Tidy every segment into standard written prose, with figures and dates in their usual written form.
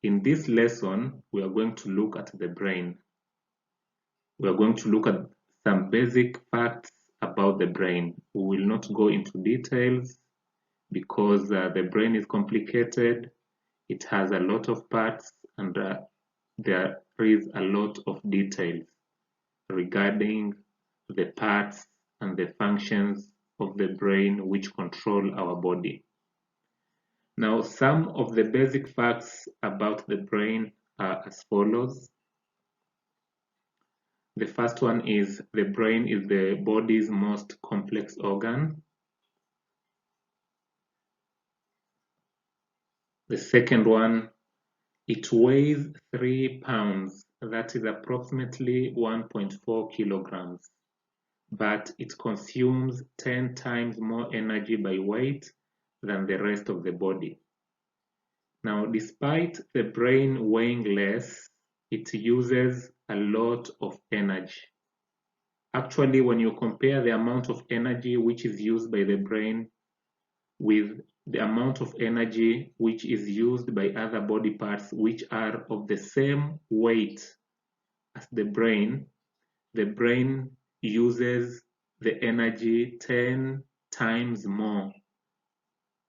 in this lesson, we are going to look at the brain. We are going to look at some basic facts about the brain. We will not go into details because the brain is complicated. It has a lot of parts and there is a lot of details regarding the parts and the functions of the brain which control our body. Now, some of the basic facts about the brain are as follows. The first one is the brain is the body's most complex organ. The second one, it weighs 3 pounds, that is approximately 1.4 kilograms, but it consumes 10 times more energy by weight than the rest of the body. Now, despite the brain weighing less, it uses a lot of energy. Actually, when you compare the amount of energy which is used by the brain with the amount of energy which is used by other body parts which are of the same weight as the brain uses the energy 10 times more.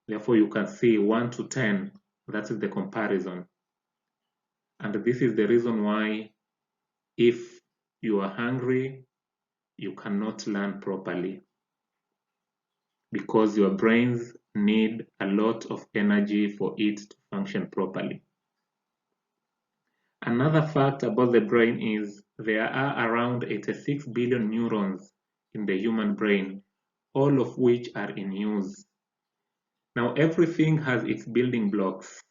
Therefore, you can see 1 to 10, that is the comparison. And this is the reason why if you are hungry, you cannot learn properly, because your brains need a lot of energy for it to function properly. Another fact about the brain is there are around 86 billion neurons in the human brain, all of which are in use. Now, everything has its building blocks,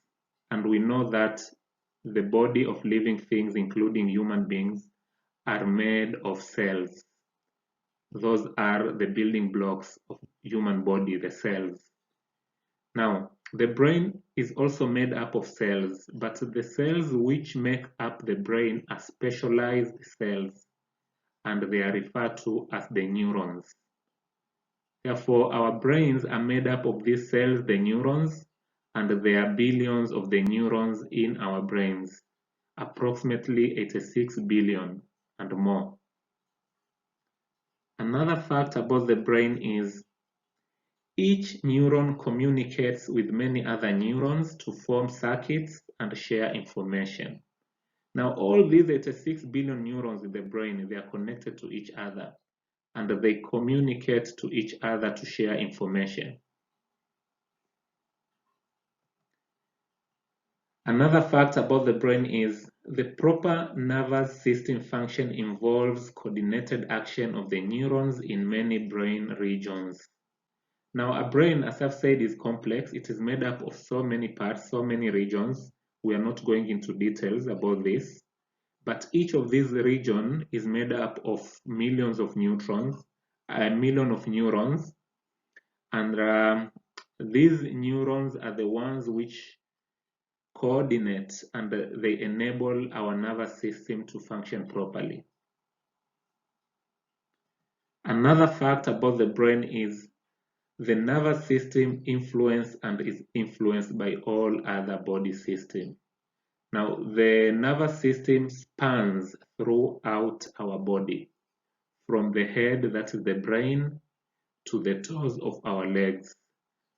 and we know that the body of living things, including human beings, are made of cells. Those are the building blocks of human body, the cells. Now, the brain is also made up of cells, but the cells which make up the brain are specialized cells, and they are referred to as the neurons. Therefore, our brains are made up of these cells, the neurons, and there are billions of the neurons in our brains, approximately 86 billion and more. Another fact about the brain is each neuron communicates with many other neurons to form circuits and share information. Now, all these 86 billion neurons in the brain, they are connected to each other, and they communicate to each other to share information. Another fact about the brain is the proper nervous system function involves coordinated action of the neurons in many brain regions. Now, a brain, as I've said, is complex. It is made up of so many parts, so many regions. We are not going into details about this, but each of these regions is made up of millions of neurons, and these neurons are the ones which coordinate and they enable our nervous system to function properly. Another fact about the brain is the nervous system influences and is influenced by all other body systems. Now, the nervous system spans throughout our body, from the head, that is the brain, to the toes of our legs.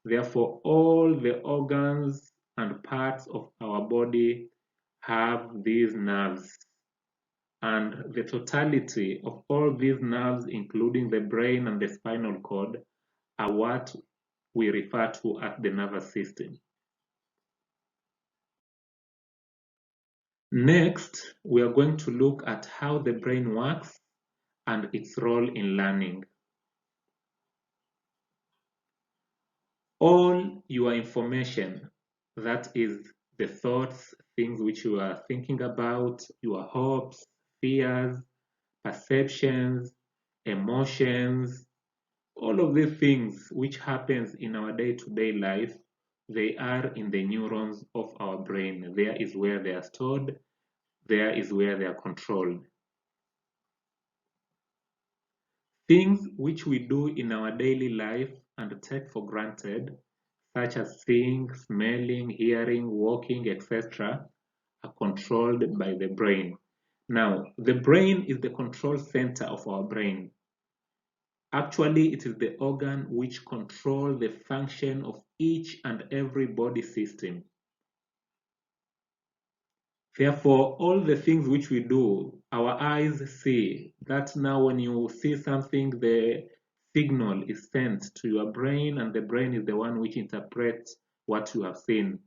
Therefore, all the organs and parts of our body have these nerves. And the totality of all these nerves, including the brain and the spinal cord, are what we refer to as the nervous system. Next, we are going to look at how the brain works and its role in learning. All your information, that is the thoughts, things which you are thinking about, your hopes, fears, perceptions, emotions, all of these things which happens in our day-to-day life, they are in the neurons of our brain. There is where they are stored. There is where they are controlled. Things which we do in our daily life and take for granted, such as seeing, smelling, hearing, walking, etc., are controlled by the brain. Now, the brain is the control center of our brain. Actually, it is the organ which controls the function of each and every body system. Therefore, all the things which we do, our eyes see. That now when you see something, the signal is sent to your brain, and the brain is the one which interprets what you have seen.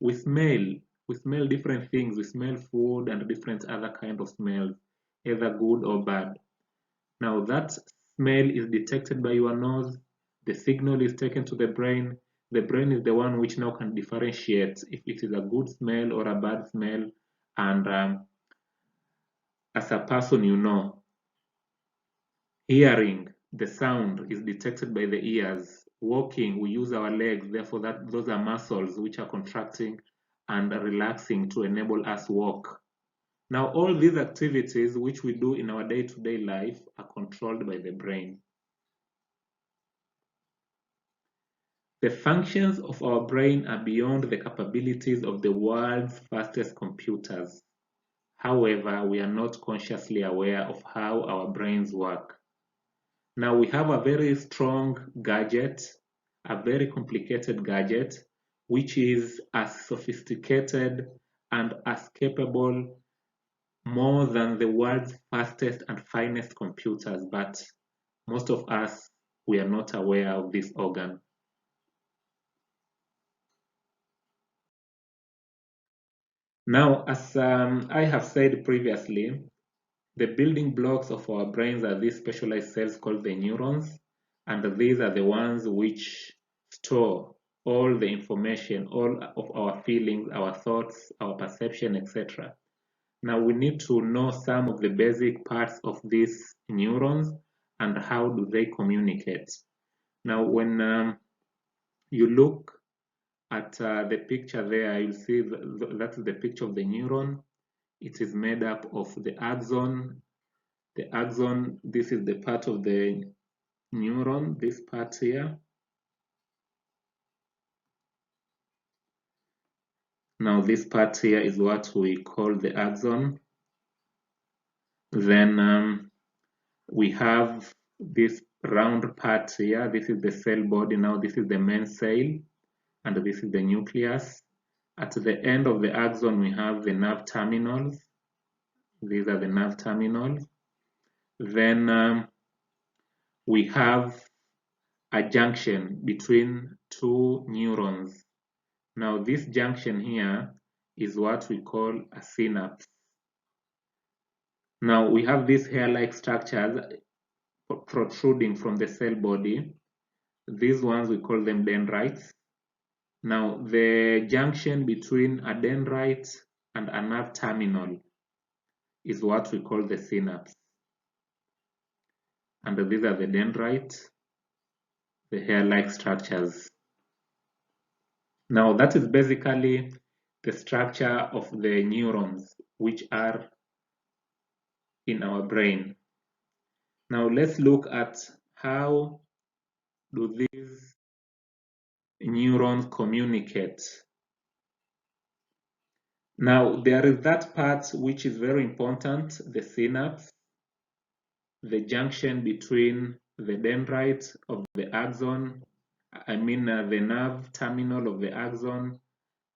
We smell different things. We smell food and different other kind of smells, either good or bad. Now that smell is detected by your nose, the signal is taken to the brain. The brain is the one which now can differentiate if it is a good smell or a bad smell, and as a person, you know. Hearing, the sound is detected by the ears. Walking, we use our legs, therefore those are muscles which are contracting and relaxing to enable us walk. Now, all these activities which we do in our day-to-day life are controlled by the brain. The functions of our brain are beyond the capabilities of the world's fastest computers. However, we are not consciously aware of how our brains work. Now we have a very strong gadget, a very complicated gadget, which is as sophisticated and as capable more than the world's fastest and finest computers, but most of us, we are not aware of this organ. Now, as I have said previously, the building blocks of our brains are these specialized cells called the neurons, and these are the ones which store all the information, all of our feelings, our thoughts, our perception, etc. Now we need to know some of the basic parts of these neurons and how do they communicate. Now when you look at the picture there, you'll see that's the picture of the neuron. It is made up of the axon. The axon, this is the part of the neuron, this part here. Now this part here is what we call the axon. Then we have this round part here. This is the cell body. Now this is the main cell, and this is the nucleus. At the end of the axon, we have the nerve terminals. These are the nerve terminals. Then we have a junction between two neurons. Now this junction here is what we call a synapse. Now we have these hair-like structures protruding from the cell body. These ones we call them dendrites. Now the junction between a dendrite and a nerve terminal is what we call the synapse. And these are the dendrites, the hair-like structures. Now that is basically the structure of the neurons which are in our brain. Now let's look at how do these neurons communicate. Now there is that part which is very important, the synapse, the junction between the dendrite of the axon, the nerve terminal of the axon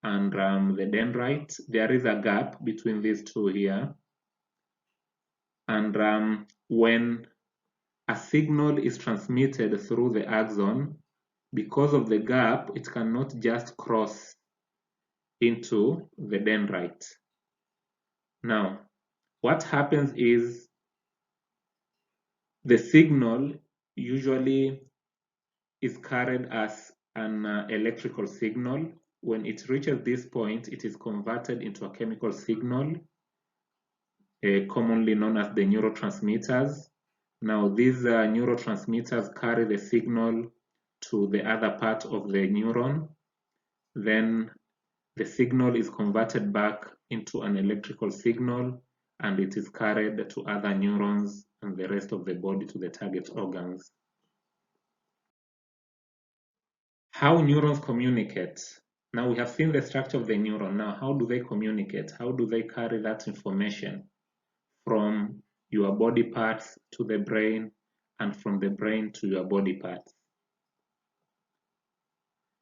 and the dendrite. There is a gap between these two here. And when a signal is transmitted through the axon, because of the gap, it cannot just cross into the dendrite. Now, what happens is the signal usually is carried as an electrical signal. When it reaches this point, it is converted into a chemical signal, commonly known as the neurotransmitters. Now, these neurotransmitters carry the signal to the other part of the neuron. Then the signal is converted back into an electrical signal, and it is carried to other neurons and the rest of the body to the target organs. How neurons communicate. Now we have seen the structure of the neuron. Now, how do they communicate? How do they carry that information from your body parts to the brain and from the brain to your body parts?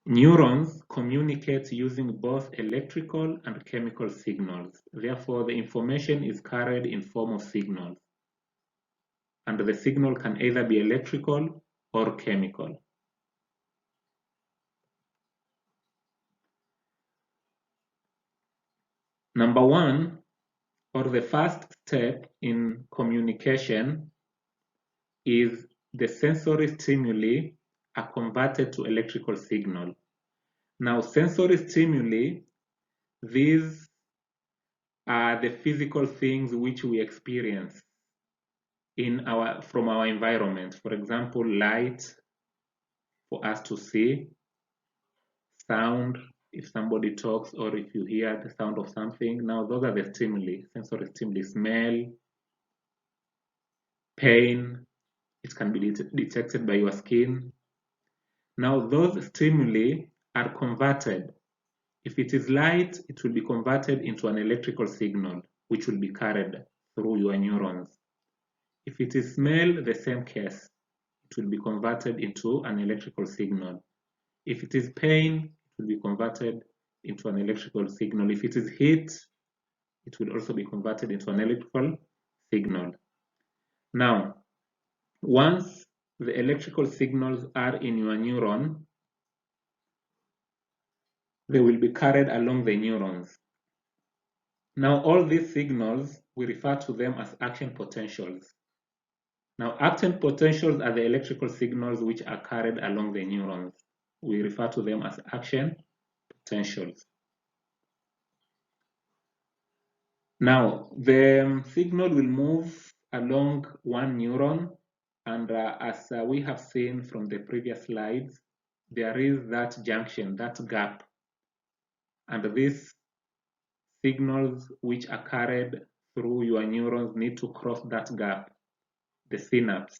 Neurons communicate using both electrical and chemical signals. Therefore, the information is carried in form of signals. And the signal can either be electrical or chemical. Number one, or the first step in communication, is the sensory stimuli are converted to electrical signal. Now, sensory stimuli, these are the physical things which we experience from our environment. For example, light for us to see, sound if somebody talks or if you hear the sound of something. Now, those are the stimuli, sensory stimuli. Smell, pain, it can be detected by your skin. Now, those stimuli are converted. If it is light, it will be converted into an electrical signal, which will be carried through your neurons. If it is smell, the same case. It will be converted into an electrical signal. If it is pain, it will be converted into an electrical signal. If it is heat, it will also be converted into an electrical signal. Now, once the electrical signals are in your neuron, they will be carried along the neurons. Now, all these signals, we refer to them as action potentials. Now, action potentials are the electrical signals which are carried along the neurons. We refer to them as action potentials. Now, the signal will move along one neuron, and as we have seen from the previous slides, there is that junction, that gap, and these signals which are carried through your neurons need to cross that gap, the synapse.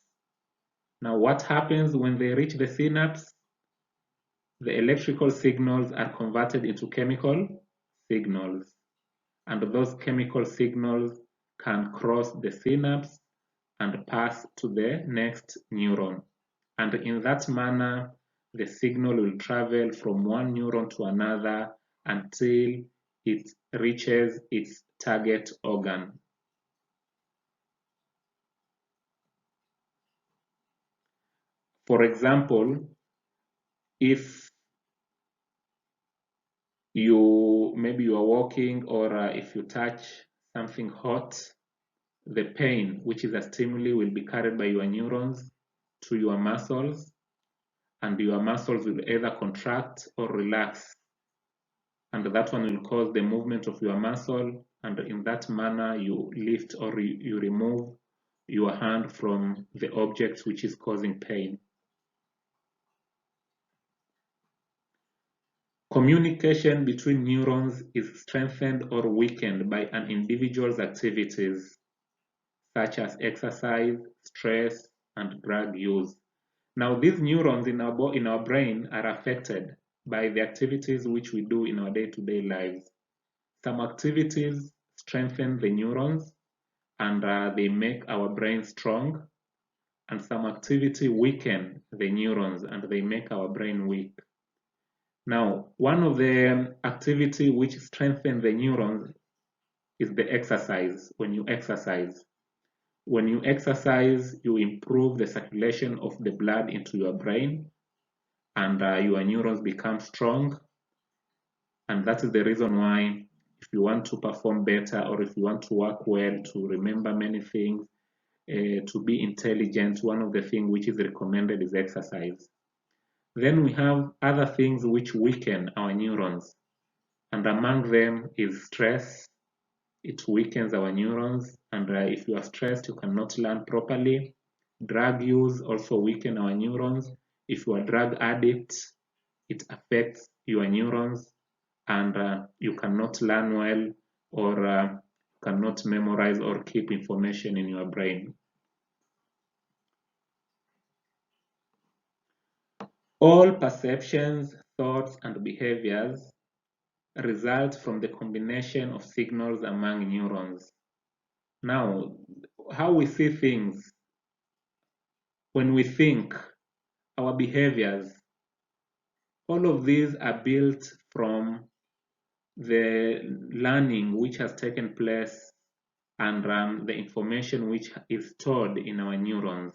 Now, what happens when they reach the synapse? The electrical signals are converted into chemical signals, and those chemical signals can cross the synapse and pass to the next neuron. And in that manner, the signal will travel from one neuron to another until it reaches its target organ. For example, if maybe you are walking, or if you touch something hot, the pain, which is a stimuli, will be carried by your neurons to your muscles, and your muscles will either contract or relax, and that one will cause the movement of your muscle, and in that manner you lift or you remove your hand from the object which is causing pain. Communication between neurons is strengthened or weakened by an individual's activities, such as exercise, stress, and drug use. Now, these neurons in our brain are affected by the activities which we do in our day-to-day lives. Some activities strengthen the neurons and they make our brain strong, and some activity weaken the neurons and they make our brain weak. Now, one of the activity which strengthen the neurons is the exercise. When you exercise, you improve the circulation of the blood into your brain, and your neurons become strong. And that is the reason why, if you want to perform better, or if you want to work well, to remember many things, to be intelligent, one of the things which is recommended is exercise. Then we have other things which weaken our neurons, and among them is stress. It weakens our neurons, and if you are stressed, you cannot learn properly. Drug use also weaken our neurons. If you are drug addict, it affects your neurons, and you cannot learn well, or cannot memorize or keep information in your brain. All perceptions, thoughts, and behaviors result from the combination of signals among neurons. Now, how we see things, when we think, our behaviors, all of these are built from the learning which has taken place and the information which is stored in our neurons.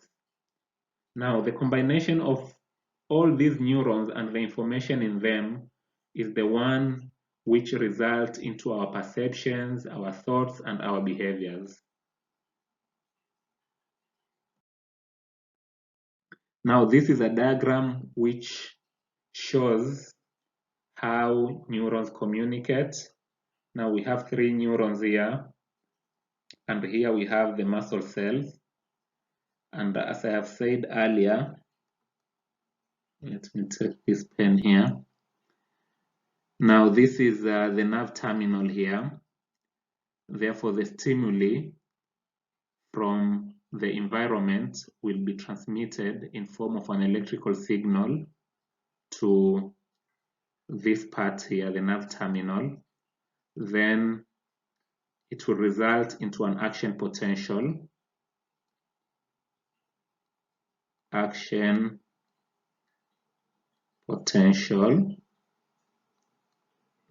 Now, the combination of all these neurons and the information in them is the one which results into our perceptions, our thoughts, and our behaviors. Now, this is a diagram which shows how neurons communicate. Now, we have 3 neurons here, and here we have the muscle cells. And as I have said earlier, let me take this pen here. Now, this is the nerve terminal here. Therefore, the stimuli from the environment will be transmitted in form of an electrical signal to this part here, the nerve terminal. Then it will result into an action potential. Action potential.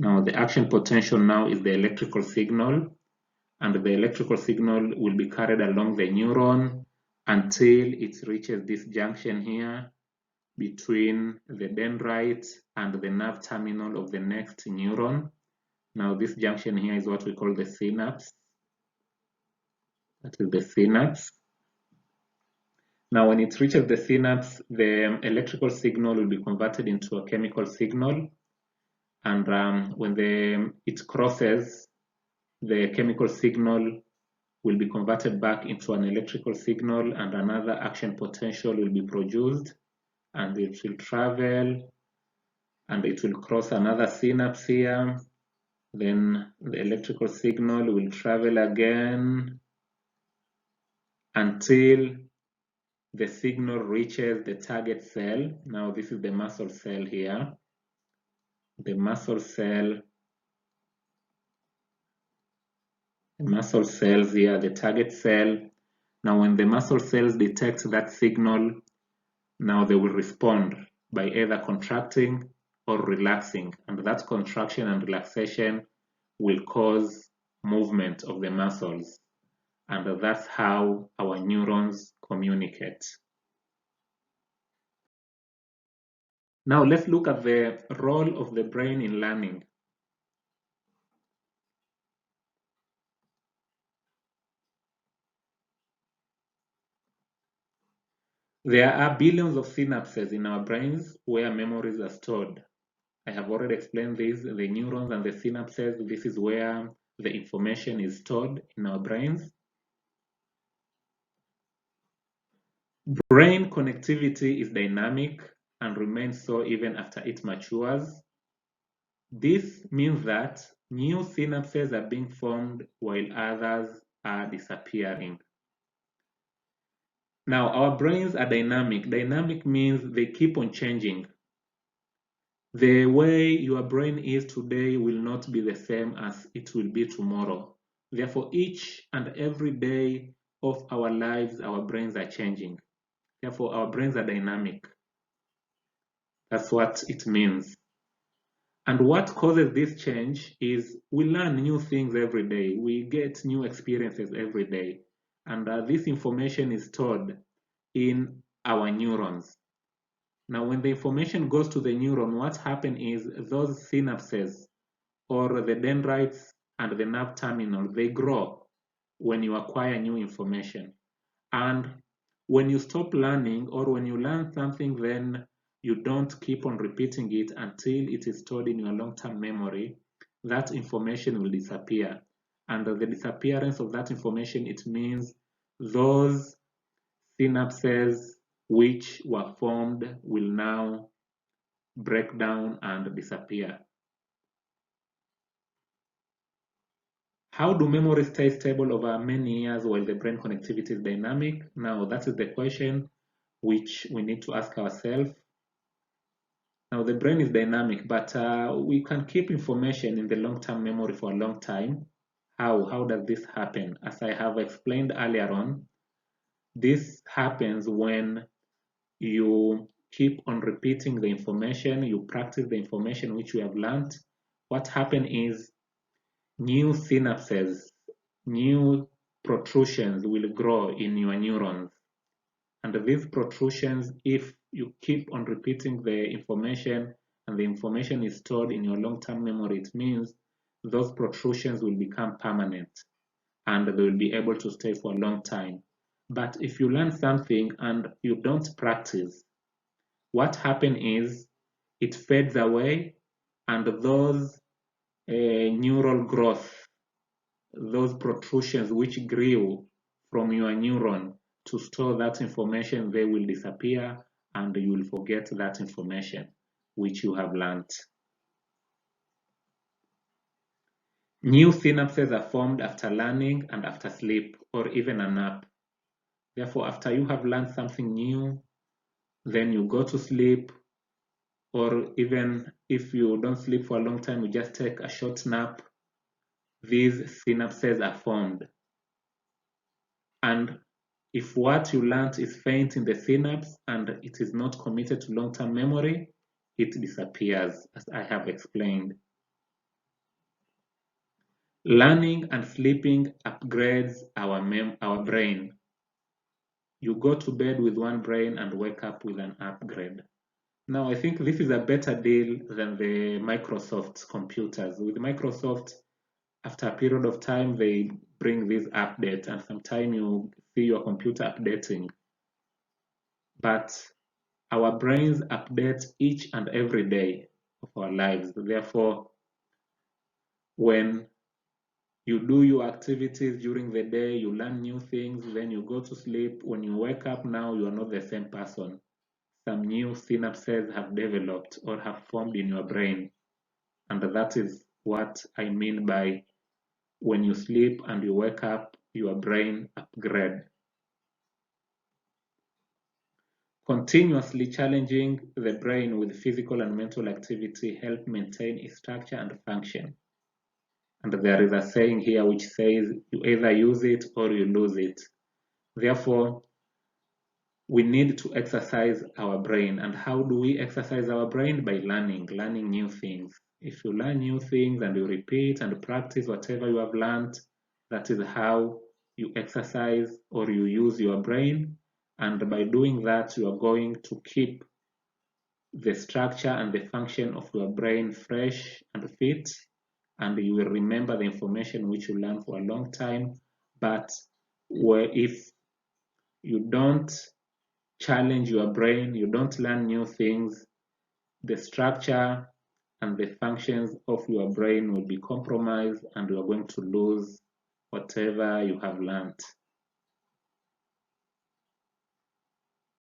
Now the action potential now is the electrical signal, and the electrical signal will be carried along the neuron until it reaches this junction here between the dendrites and the nerve terminal of the next neuron. Now this junction here is what we call the synapse. That is the synapse. Now when it reaches the synapse, the electrical signal will be converted into a chemical signal, and when it crosses, the chemical signal will be converted back into an electrical signal, and another action potential will be produced, and it will travel and it will cross another synapse here. Then the electrical signal will travel again until the signal reaches the target cell. Now this is the muscle cell here. The muscle cells here, the target cell. Now when the muscle cells detect that signal, now they will respond by either contracting or relaxing, and that contraction and relaxation will cause movement of the muscles, and that's how our neurons communicate. Now let's look at the role of the brain in learning. There are billions of synapses in our brains where memories are stored. I have already explained this, the neurons and the synapses, this is where the information is stored in our brains. Brain connectivity is dynamic and remains so even after it matures. This means that new synapses are being formed while others are disappearing. Now, our brains are dynamic. Dynamic means they keep on changing. The way your brain is today will not be the same as it will be tomorrow. Therefore, each and every day of our lives, our brains are changing. Therefore, our brains are dynamic. That's what it means. And what causes this change is we learn new things every day. We get new experiences every day. And this information is stored in our neurons. Now, when the information goes to the neuron, what happens is those synapses or the dendrites and the nerve terminal, they grow when you acquire new information. And when you stop learning, or when you learn something, then you don't keep on repeating it until it is stored in your long-term memory, that information will disappear. And the disappearance of that information, it means those synapses which were formed will now break down and disappear. How do memories stay stable over many years while the brain connectivity is dynamic? Now, that is the question which we need to ask ourselves. Now the brain is dynamic, but we can keep information in the long-term memory for a long time. How does this happen? As I have explained earlier on, this happens when you keep on repeating the information, you practice the information which you have learned. What happens is new synapses, new protrusions will grow in your neurons. And these protrusions, if you keep on repeating the information and the information is stored in your long-term memory, it means those protrusions will become permanent and they will be able to stay for a long time. But if you learn something and you don't practice, what happens is it fades away, and those neural growth, those protrusions which grew from your neuron to store that information, they will disappear and you will forget that information which you have learned. New synapses are formed after learning and after sleep or even a nap. Therefore, after you have learned something new, then you go to sleep, or even if you don't sleep for a long time, you just take a short nap, these synapses are formed. And if what you learned is faint in the synapse and it is not committed to long-term memory, it disappears, as I have explained. Learning and sleeping upgrades our brain. You go to bed with one brain and wake up with an upgrade. Now, I think this is a better deal than the Microsoft computers. With Microsoft, after a period of time, they bring these updates, and sometimes you see your computer updating. But our brains update each and every day of our lives. Therefore, when you do your activities during the day, you learn new things, then you go to sleep. When you wake up now, you are not the same person. Some new synapses have developed or have formed in your brain. And that is what I mean by when you sleep and you wake up, your brain upgrade. Continuously challenging the brain with physical and mental activity help maintain its structure and function. And there is a saying here which says you either use it or you lose it. Therefore, we need to exercise our brain. And how do we exercise our brain? By learning new things. If you learn new things and you repeat and practice whatever you have learned, that is how you exercise or you use your brain. And by doing that, you are going to keep the structure and the function of your brain fresh and fit, and you will remember the information which you learn for a long time. But if you don't challenge your brain, you don't learn new things, the structure and the functions of your brain will be compromised and you are going to lose whatever you have learned.